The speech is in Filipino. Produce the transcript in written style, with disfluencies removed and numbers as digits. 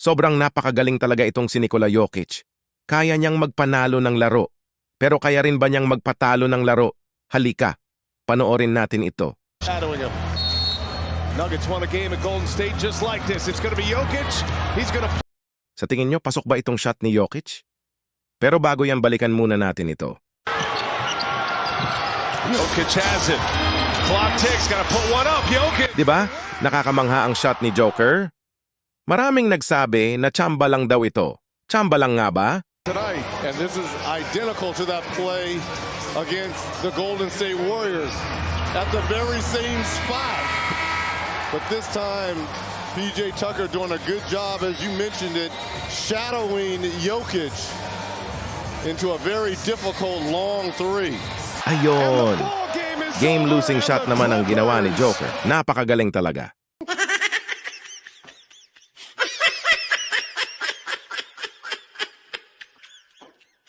Sobrang napakagaling talaga itong si Nikola Jokic. Kaya niyang magpanalo ng laro. Pero kaya rin ba niyang magpatalo ng laro? Halika, panoorin natin ito. Shadowing him. Nuggets won a game at Golden State just like this. It's gonna be Jokic. He's gonna... Sa tingin nyo, pasok ba itong shot ni Jokic? Pero bago yan, balikan muna natin ito. Jokic has it. Clock ticks. Gotta put one up. Jokic. Diba? Nakakamangha ang shot ni Joker. Maraming nagsabi na tsamba lang daw ito. Tsamba lang nga ba? Tonight, and this is identical to that play against the Golden State Warriors at the very same spot. But this time, PJ Tucker doing a good job, as you mentioned it, shadowing Jokic into a very difficult long three. Ayun. Game-losing shot naman ang ginawa ni Joker. Napakagaling talaga.